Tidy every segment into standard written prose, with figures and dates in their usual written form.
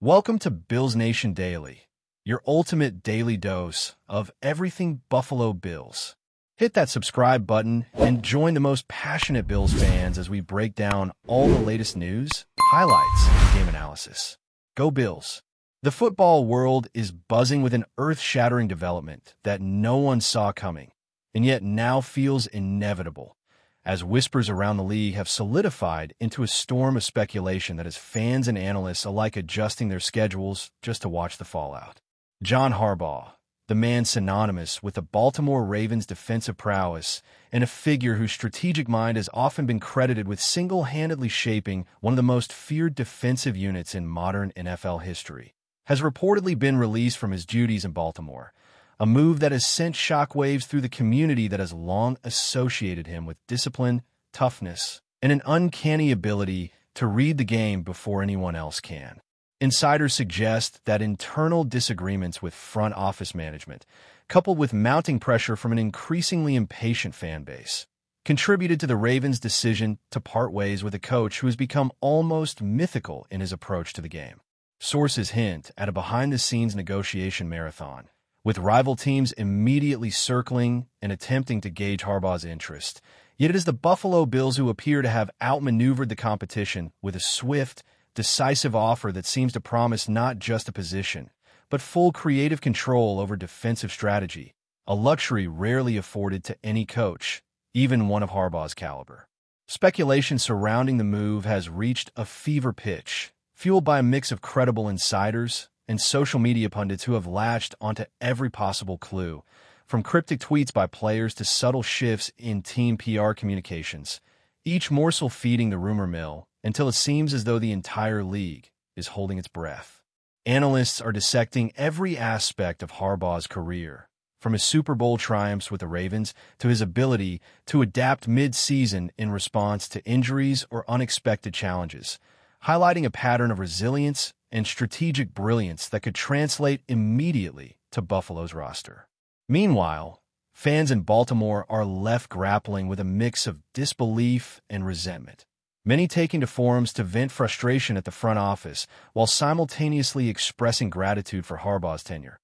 Welcome to Bills Nation Daily, your ultimate daily dose of everything Buffalo Bills. Hit that subscribe button and join the most passionate Bills fans as we break down all the latest news, highlights, and game analysis. Go Bills! The football world is buzzing with an earth-shattering development that no one saw coming, and yet now feels inevitable, as whispers around the league have solidified into a storm of speculation that has fans and analysts alike adjusting their schedules just to watch the fallout. John Harbaugh, the man synonymous with the Baltimore Ravens' defensive prowess and a figure whose strategic mind has often been credited with single-handedly shaping one of the most feared defensive units in modern NFL history, has reportedly been released from his duties in Baltimore, a move that has sent shockwaves through the community that has long associated him with discipline, toughness, and an uncanny ability to read the game before anyone else can. Insiders suggest that internal disagreements with front office management, coupled with mounting pressure from an increasingly impatient fan base, contributed to the Ravens' decision to part ways with a coach who has become almost mythical in his approach to the game. Sources hint at a behind-the-scenes negotiation marathon, with rival teams immediately circling and attempting to gauge Harbaugh's interest. Yet it is the Buffalo Bills who appear to have outmaneuvered the competition with a swift, decisive offer that seems to promise not just a position, but full creative control over defensive strategy, a luxury rarely afforded to any coach, even one of Harbaugh's caliber. Speculation surrounding the move has reached a fever pitch, fueled by a mix of credible insiders and social media pundits who have latched onto every possible clue, from cryptic tweets by players to subtle shifts in team PR communications, each morsel feeding the rumor mill until it seems as though the entire league is holding its breath. Analysts are dissecting every aspect of Harbaugh's career, from his Super Bowl triumphs with the Ravens to his ability to adapt mid-season in response to injuries or unexpected challenges, highlighting a pattern of resilience and strategic brilliance that could translate immediately to Buffalo's roster. Meanwhile, fans in Baltimore are left grappling with a mix of disbelief and resentment, many taking to forums to vent frustration at the front office while simultaneously expressing gratitude for Harbaugh's tenure,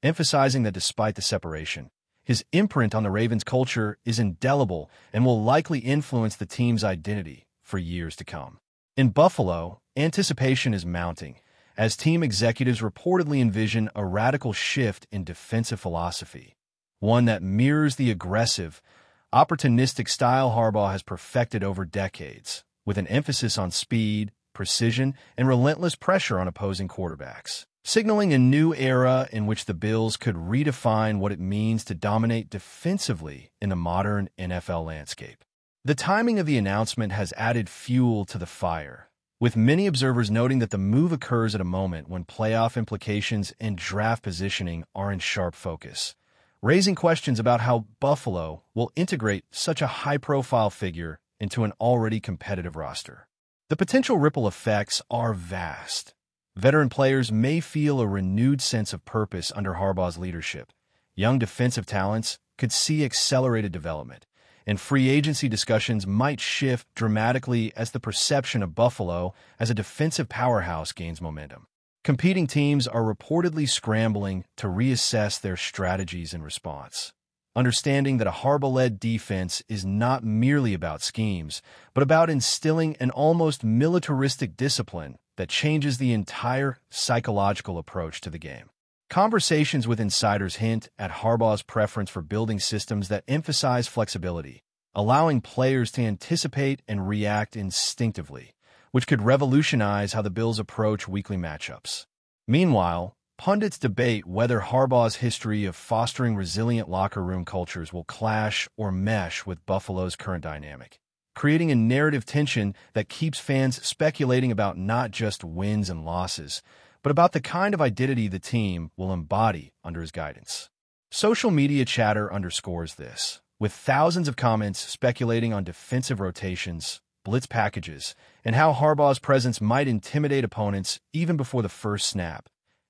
emphasizing that despite the separation, his imprint on the Ravens' culture is indelible and will likely influence the team's identity for years to come. In Buffalo, anticipation is mounting, as team executives reportedly envision a radical shift in defensive philosophy, one that mirrors the aggressive, opportunistic style Harbaugh has perfected over decades, with an emphasis on speed, precision, and relentless pressure on opposing quarterbacks, signaling a new era in which the Bills could redefine what it means to dominate defensively in the modern NFL landscape. The timing of the announcement has added fuel to the fire, with many observers noting that the move occurs at a moment when playoff implications and draft positioning are in sharp focus, raising questions about how Buffalo will integrate such a high-profile figure into an already competitive roster. The potential ripple effects are vast. Veteran players may feel a renewed sense of purpose under Harbaugh's leadership. Young defensive talents could see accelerated development, and free agency discussions might shift dramatically as the perception of Buffalo as a defensive powerhouse gains momentum. Competing teams are reportedly scrambling to reassess their strategies in response, understanding that a Harbaugh-led defense is not merely about schemes, but about instilling an almost militaristic discipline that changes the entire psychological approach to the game. Conversations with insiders hint at Harbaugh's preference for building systems that emphasize flexibility, allowing players to anticipate and react instinctively, which could revolutionize how the Bills approach weekly matchups. Meanwhile, pundits debate whether Harbaugh's history of fostering resilient locker room cultures will clash or mesh with Buffalo's current dynamic, creating a narrative tension that keeps fans speculating about not just wins and losses, but about the kind of identity the team will embody under his guidance. Social media chatter underscores this, with thousands of comments speculating on defensive rotations, blitz packages, and how Harbaugh's presence might intimidate opponents even before the first snap,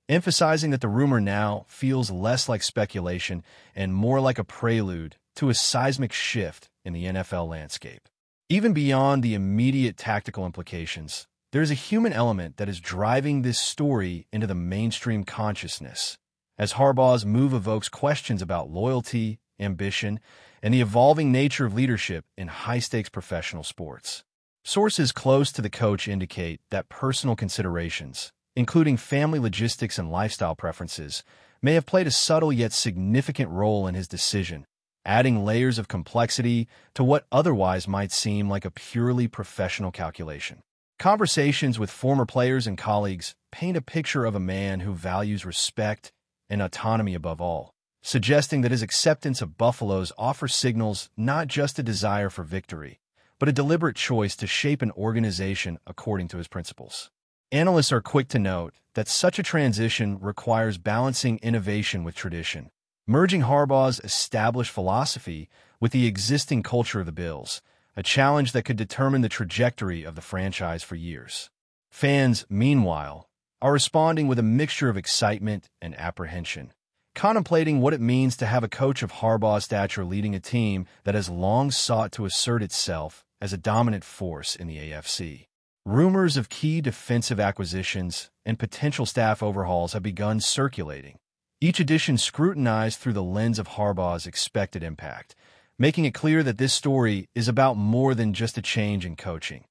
emphasizing that the rumor now feels less like speculation and more like a prelude to a seismic shift in the NFL landscape. Even beyond the immediate tactical implications, there is a human element that is driving this story into the mainstream consciousness, as Harbaugh's move evokes questions about loyalty, ambition, and the evolving nature of leadership in high-stakes professional sports. Sources close to the coach indicate that personal considerations, including family logistics and lifestyle preferences, may have played a subtle yet significant role in his decision, adding layers of complexity to what otherwise might seem like a purely professional calculation. Conversations with former players and colleagues paint a picture of a man who values respect and autonomy above all, suggesting that his acceptance of Buffalo's offer signals not just a desire for victory, but a deliberate choice to shape an organization according to his principles. Analysts are quick to note that such a transition requires balancing innovation with tradition, merging Harbaugh's established philosophy with the existing culture of the Bills, a challenge that could determine the trajectory of the franchise for years. Fans, meanwhile, are responding with a mixture of excitement and apprehension, contemplating what it means to have a coach of Harbaugh's stature leading a team that has long sought to assert itself as a dominant force in the AFC. Rumors of key defensive acquisitions and potential staff overhauls have begun circulating, each addition scrutinized through the lens of Harbaugh's expected impact, making it clear that this story is about more than just a change in coaching.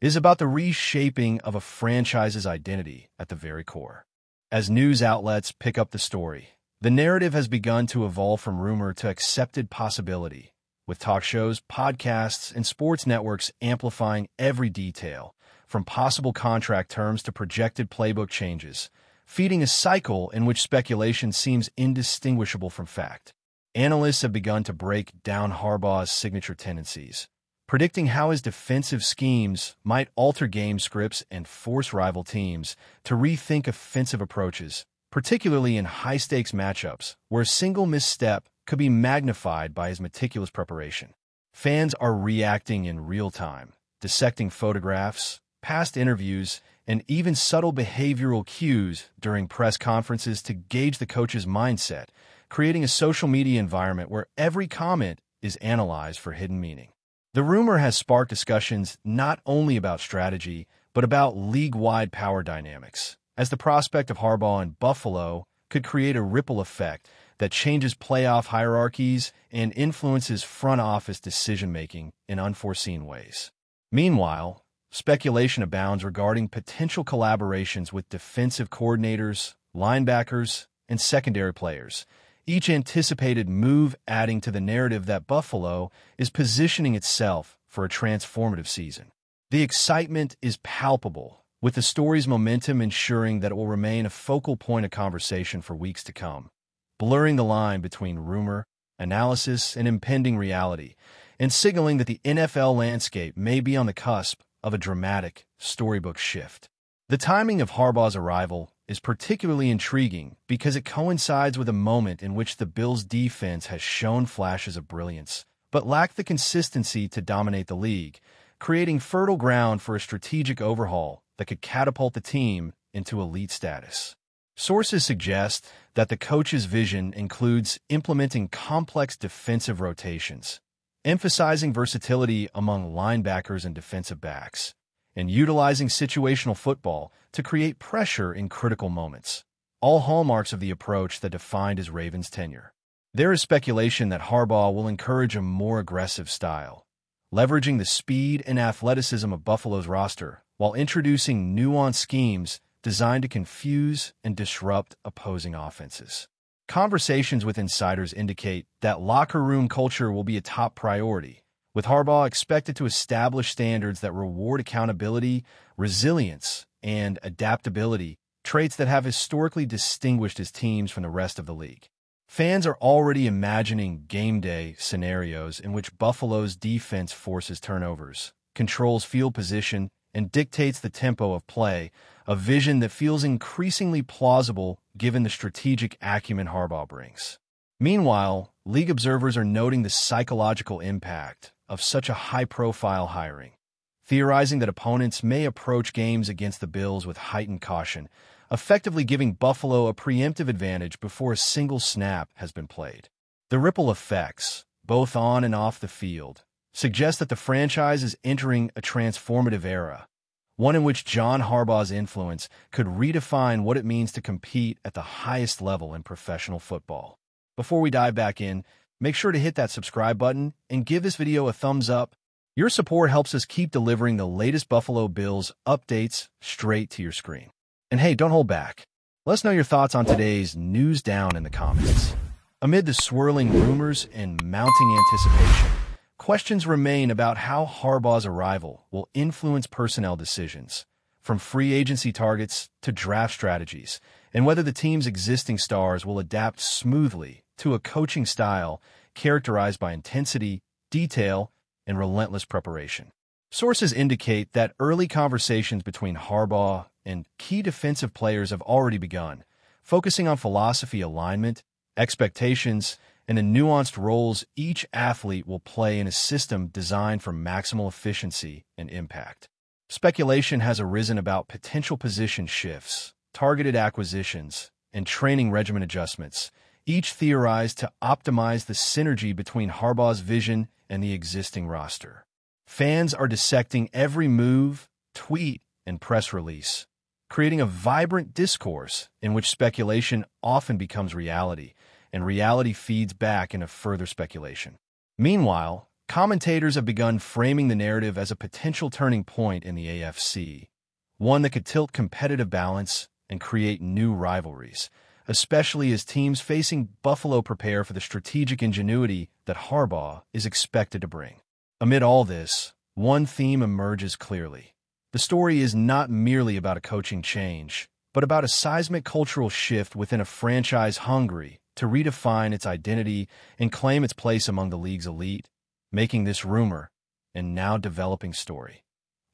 It is about the reshaping of a franchise's identity at the very core. As news outlets pick up the story, the narrative has begun to evolve from rumor to accepted possibility, with talk shows, podcasts, and sports networks amplifying every detail, from possible contract terms to projected playbook changes, feeding a cycle in which speculation seems indistinguishable from fact. Analysts have begun to break down Harbaugh's signature tendencies, predicting how his defensive schemes might alter game scripts and force rival teams to rethink offensive approaches, particularly in high-stakes matchups where a single misstep could be magnified by his meticulous preparation. Fans are reacting in real time, dissecting photographs, past interviews, and even subtle behavioral cues during press conferences to gauge the coach's mindset, creating a social media environment where every comment is analyzed for hidden meaning. The rumor has sparked discussions not only about strategy, but about league-wide power dynamics, as the prospect of Harbaugh in Buffalo could create a ripple effect that changes playoff hierarchies and influences front office decision-making in unforeseen ways. Meanwhile, speculation abounds regarding potential collaborations with defensive coordinators, linebackers, and secondary players, each anticipated move adding to the narrative that Buffalo is positioning itself for a transformative season. The excitement is palpable, with the story's momentum ensuring that it will remain a focal point of conversation for weeks to come, blurring the line between rumor, analysis, and impending reality, and signaling that the NFL landscape may be on the cusp of a dramatic storybook shift. The timing of Harbaugh's arrival is particularly intriguing because it coincides with a moment in which the Bills' defense has shown flashes of brilliance, but lacked the consistency to dominate the league, creating fertile ground for a strategic overhaul that could catapult the team into elite status. Sources suggest that the coach's vision includes implementing complex defensive rotations, emphasizing versatility among linebackers and defensive backs, and utilizing situational football to create pressure in critical moments, all hallmarks of the approach that defined his Ravens tenure. There is speculation that Harbaugh will encourage a more aggressive style, leveraging the speed and athleticism of Buffalo's roster while introducing nuanced schemes designed to confuse and disrupt opposing offenses. Conversations with insiders indicate that locker room culture will be a top priority, with Harbaugh expected to establish standards that reward accountability, resilience, and adaptability, traits that have historically distinguished his teams from the rest of the league. Fans are already imagining game day scenarios in which Buffalo's defense forces turnovers, controls field position, and dictates the tempo of play, a vision that feels increasingly plausible given the strategic acumen Harbaugh brings. Meanwhile, league observers are noting the psychological impact of such a high-profile hiring, theorizing that opponents may approach games against the Bills with heightened caution, effectively giving Buffalo a preemptive advantage before a single snap has been played. The ripple effects, both on and off the field, suggest that the franchise is entering a transformative era, one in which John Harbaugh's influence could redefine what it means to compete at the highest level in professional football. Before we dive back in, make sure to hit that subscribe button and give this video a thumbs up. Your support helps us keep delivering the latest Buffalo Bills updates straight to your screen. And hey, don't hold back. Let us know your thoughts on today's news down in the comments. Amid the swirling rumors and mounting anticipation, questions remain about how Harbaugh's arrival will influence personnel decisions, from free agency targets to draft strategies, and whether the team's existing stars will adapt smoothly to a coaching style characterized by intensity, detail, and relentless preparation. Sources indicate that early conversations between Harbaugh and key defensive players have already begun, focusing on philosophy alignment, expectations, and the nuanced roles each athlete will play in a system designed for maximal efficiency and impact. Speculation has arisen about potential position shifts, targeted acquisitions, and training regimen adjustments, each theorized to optimize the synergy between Harbaugh's vision and the existing roster. Fans are dissecting every move, tweet, and press release, creating a vibrant discourse in which speculation often becomes reality, and reality feeds back into further speculation. Meanwhile, commentators have begun framing the narrative as a potential turning point in the AFC, one that could tilt competitive balance and create new rivalries, especially as teams facing Buffalo prepare for the strategic ingenuity that Harbaugh is expected to bring. Amid all this, one theme emerges clearly. The story is not merely about a coaching change, but about a seismic cultural shift within a franchise hungry to redefine its identity and claim its place among the league's elite, making this rumor and now developing story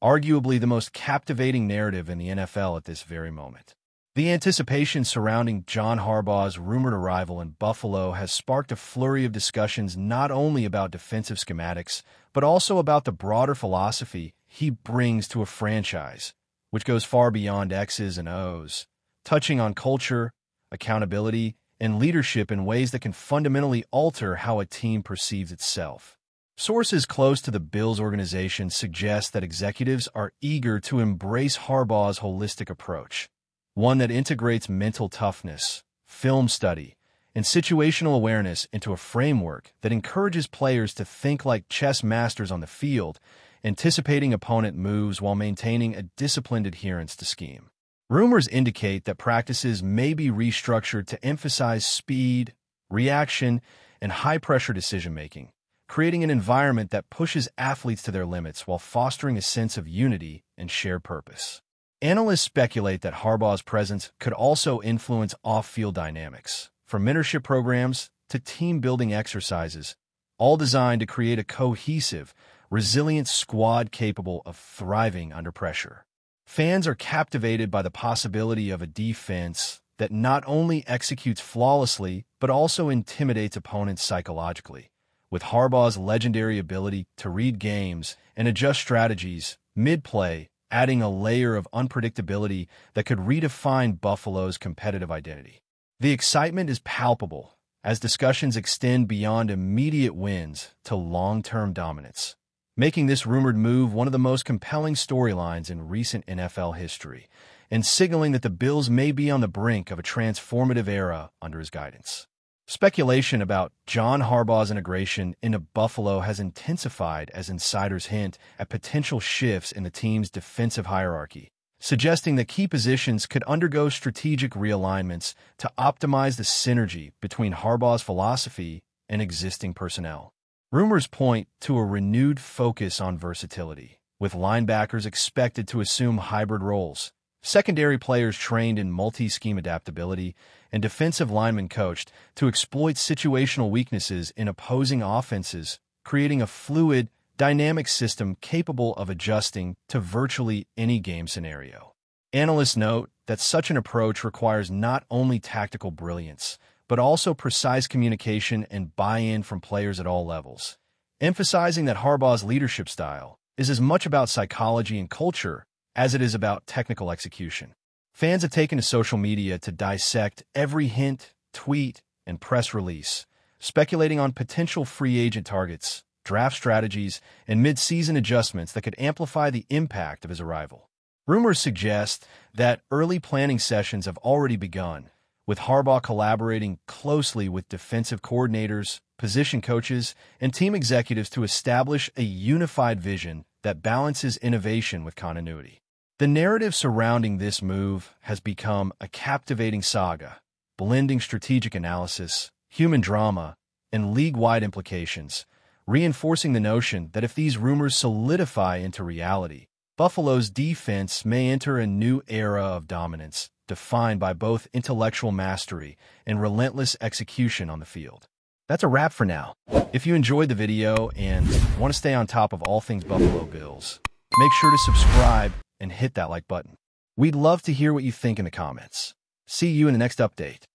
arguably the most captivating narrative in the NFL at this very moment. The anticipation surrounding John Harbaugh's rumored arrival in Buffalo has sparked a flurry of discussions not only about defensive schematics, but also about the broader philosophy he brings to a franchise, which goes far beyond X's and O's, touching on culture, accountability, and leadership in ways that can fundamentally alter how a team perceives itself. Sources close to the Bills organization suggest that executives are eager to embrace Harbaugh's holistic approach, one that integrates mental toughness, film study, and situational awareness into a framework that encourages players to think like chess masters on the field, anticipating opponent moves while maintaining a disciplined adherence to scheme. Rumors indicate that practices may be restructured to emphasize speed, reaction, and high-pressure decision-making, creating an environment that pushes athletes to their limits while fostering a sense of unity and shared purpose. Analysts speculate that Harbaugh's presence could also influence off-field dynamics, from mentorship programs to team-building exercises, all designed to create a cohesive, resilient squad capable of thriving under pressure. Fans are captivated by the possibility of a defense that not only executes flawlessly, but also intimidates opponents psychologically, with Harbaugh's legendary ability to read games and adjust strategies mid-play, adding a layer of unpredictability that could redefine Buffalo's competitive identity. The excitement is palpable as discussions extend beyond immediate wins to long-term dominance, making this rumored move one of the most compelling storylines in recent NFL history, and signaling that the Bills may be on the brink of a transformative era under his guidance. Speculation about John Harbaugh's integration into Buffalo has intensified as insiders hint at potential shifts in the team's defensive hierarchy, suggesting that key positions could undergo strategic realignments to optimize the synergy between Harbaugh's philosophy and existing personnel. Rumors point to a renewed focus on versatility, with linebackers expected to assume hybrid roles, secondary players trained in multi-scheme adaptability, and defensive linemen coached to exploit situational weaknesses in opposing offenses, creating a fluid, dynamic system capable of adjusting to virtually any game scenario. Analysts note that such an approach requires not only tactical brilliance, but also precise communication and buy-in from players at all levels, emphasizing that Harbaugh's leadership style is as much about psychology and culture as it is about technical execution. Fans have taken to social media to dissect every hint, tweet, and press release, speculating on potential free agent targets, draft strategies, and mid-season adjustments that could amplify the impact of his arrival. Rumors suggest that early planning sessions have already begun, with Harbaugh collaborating closely with defensive coordinators, position coaches, and team executives to establish a unified vision that balances innovation with continuity. The narrative surrounding this move has become a captivating saga, blending strategic analysis, human drama, and league-wide implications, reinforcing the notion that if these rumors solidify into reality, Buffalo's defense may enter a new era of dominance, defined by both intellectual mastery and relentless execution on the field. That's a wrap for now. If you enjoyed the video and want to stay on top of all things Buffalo Bills, make sure to subscribe and hit that like button. We'd love to hear what you think in the comments. See you in the next update.